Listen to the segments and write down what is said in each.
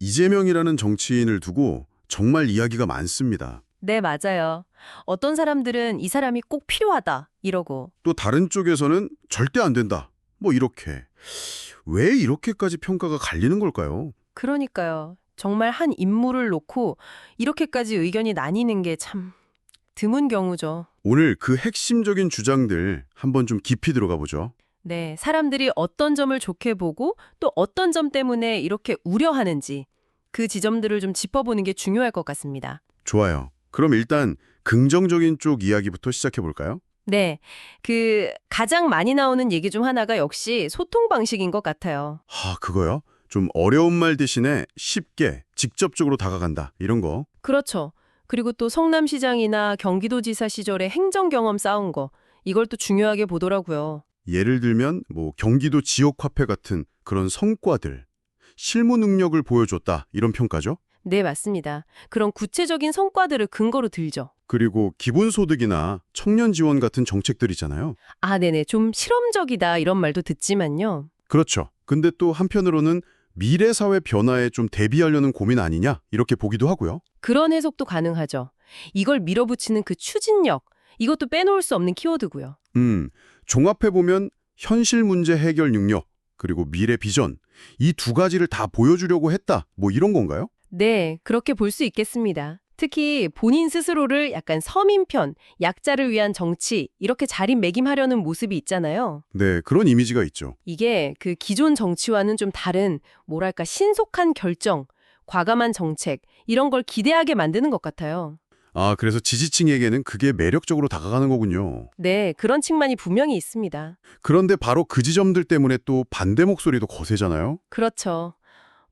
이재명이라는 정치인을 두고 정말 이야기가 많습니다. 네, 맞아요. 어떤 사람들은 이 사람이 꼭 필요하다 이러고. 또 다른 쪽에서는 절대 안 된다. 뭐 이렇게. 왜 이렇게까지 평가가 갈리는 걸까요? 그러니까요. 정말 한 인물을 놓고 이렇게까지 의견이 나뉘는 게 참 드문 경우죠. 오늘 그 핵심적인 주장들 한번 좀 깊이 들어가 보죠. 네, 사람들이 어떤 점을 좋게 보고 또 어떤 점 때문에 이렇게 우려하는지 그 지점들을 좀 짚어보는 게 중요할 것 같습니다. 좋아요. 그럼 일단 긍정적인 쪽 이야기부터 시작해 볼까요? 네, 가장 많이 나오는 얘기 중 하나가 역시 소통 방식인 것 같아요. 그거요? 좀 어려운 말 대신에 쉽게 직접적으로 다가간다. 이런 거. 그렇죠. 그리고 또 성남시장이나 경기도지사 시절에 행정 경험 쌓은 거 이걸 또 중요하게 보더라고요. 예를 들면 뭐 경기도 지역화폐 같은 그런 성과들, 실무 능력을 보여줬다. 이런 평가죠. 네, 맞습니다. 그런 구체적인 성과들을 근거로 들죠. 그리고 기본소득이나 청년 지원 같은 정책들 있잖아요. 아, 네네. 좀 실험적이다 이런 말도 듣지만요. 그렇죠. 근데 또 한편으로는 미래 사회 변화에 좀 대비하려는 고민 아니냐? 이렇게 보기도 하고요. 그런 해석도 가능하죠. 이걸 밀어붙이는 그 추진력, 이것도 빼놓을 수 없는 키워드고요. 종합해보면 현실 문제 해결 능력, 그리고 미래 비전, 이 두 가지를 다 보여주려고 했다. 뭐 이런 건가요? 네, 그렇게 볼 수 있겠습니다. 특히 본인 스스로를 약간 서민편, 약자를 위한 정치 이렇게 자리매김하려는 모습이 있잖아요. 네, 그런 이미지가 있죠. 이게 그 기존 정치와는 좀 다른 뭐랄까 신속한 결정, 과감한 정책 이런 걸 기대하게 만드는 것 같아요. 그래서 지지층에게는 그게 매력적으로 다가가는 거군요. 네, 그런 측면이 분명히 있습니다. 그런데 바로 그 지점들 때문에 또 반대 목소리도 거세잖아요. 그렇죠.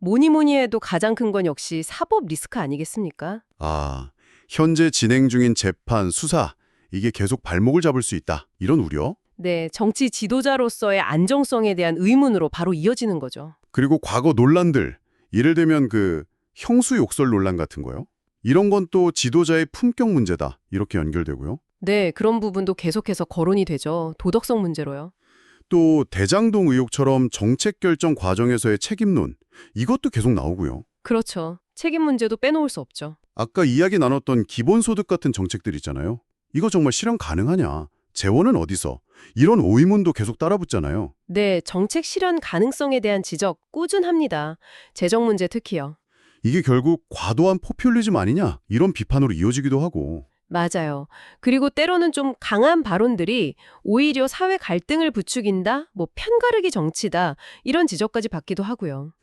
뭐니 뭐니 해도 가장 큰 건 역시 사법 리스크 아니겠습니까? 현재 진행 중인 재판, 수사, 이게 계속 발목을 잡을 수 있다. 이런 우려? 네, 정치 지도자로서의 안정성에 대한 의문으로 바로 이어지는 거죠. 그리고 과거 논란들, 예를 들면 형수 욕설 논란 같은 거요. 이런 건 또 지도자의 품격 문제다. 이렇게 연결되고요. 네, 그런 부분도 계속해서 거론이 되죠. 도덕성 문제로요. 또 대장동 의혹처럼 정책 결정 과정에서의 책임론, 이것도 계속 나오고요. 그렇죠. 책임 문제도 빼놓을 수 없죠. 아까 이야기 나눴던 기본소득 같은 정책들 있잖아요. 이거 정말 실현 가능하냐? 재원은 어디서? 이런 의문도 계속 따라붙잖아요. 네, 정책 실현 가능성에 대한 지적 꾸준합니다. 재정 문제 특히요. 이게 결국 과도한 포퓰리즘 아니냐? 이런 비판으로 이어지기도 하고. 맞아요. 그리고 때로는 좀 강한 발언들이 오히려 사회 갈등을 부추긴다, 뭐 편가르기 정치다, 이런 지적까지 받기도 하고요.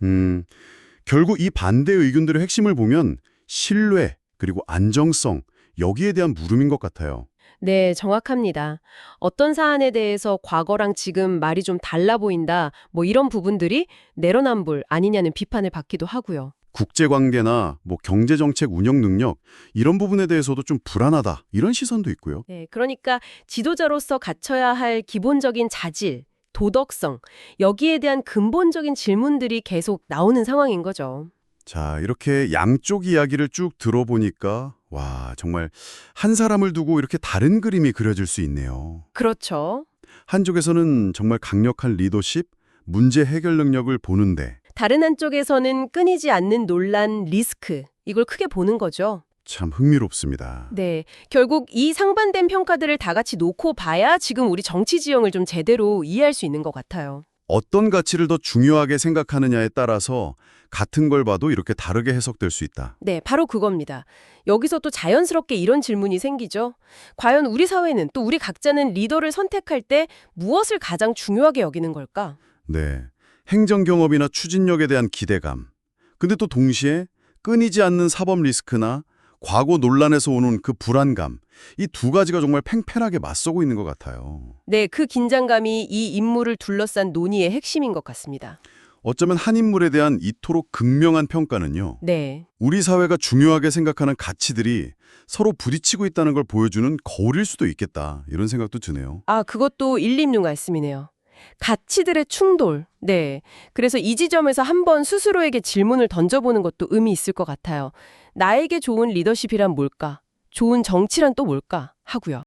결국 이 반대 의견들의 핵심을 보면 신뢰, 그리고 안정성, 여기에 대한 물음인 것 같아요. 네, 정확합니다. 어떤 사안에 대해서 과거랑 지금 말이 좀 달라 보인다, 뭐 이런 부분들이 내로남불 아니냐는 비판을 받기도 하고요. 국제관계나 뭐 경제정책 운영 능력, 이런 부분에 대해서도 좀 불안하다, 이런 시선도 있고요. 네, 그러니까 지도자로서 갖춰야 할 기본적인 자질, 도덕성, 여기에 대한 근본적인 질문들이 계속 나오는 상황인 거죠. 자, 이렇게 양쪽 이야기를 쭉 들어보니까 정말 한 사람을 두고 이렇게 다른 그림이 그려질 수 있네요. 그렇죠. 한쪽에서는 정말 강력한 리더십, 문제 해결 능력을 보는데 다른 한쪽에서는 끊이지 않는 논란, 리스크, 이걸 크게 보는 거죠. 참 흥미롭습니다. 네, 결국 이 상반된 평가들을 다 같이 놓고 봐야 지금 우리 정치 지형을 좀 제대로 이해할 수 있는 것 같아요. 어떤 가치를 더 중요하게 생각하느냐에 따라서 같은 걸 봐도 이렇게 다르게 해석될 수 있다. 네, 바로 그겁니다. 여기서 또 자연스럽게 이런 질문이 생기죠. 과연 우리 사회는 또 우리 각자는 리더를 선택할 때 무엇을 가장 중요하게 여기는 걸까? 네, 행정 경험이나 추진력에 대한 기대감. 근데 또 동시에 끊이지 않는 사법 리스크나 과거 논란에서 오는 그 불안감. 이 두 가지가 정말 팽팽하게 맞서고 있는 것 같아요. 네, 그 긴장감이 이 인물을 둘러싼 논의의 핵심인 것 같습니다. 어쩌면 한 인물에 대한 이토록 극명한 평가는요. 네, 우리 사회가 중요하게 생각하는 가치들이 서로 부딪히고 있다는 걸 보여주는 거울일 수도 있겠다. 이런 생각도 드네요. 그것도 일리 있는 말씀이네요. 가치들의 충돌. 네. 그래서 이 지점에서 한번 스스로에게 질문을 던져보는 것도 의미 있을 것 같아요. 나에게 좋은 리더십이란 뭘까? 좋은 정치란 또 뭘까? 하고요.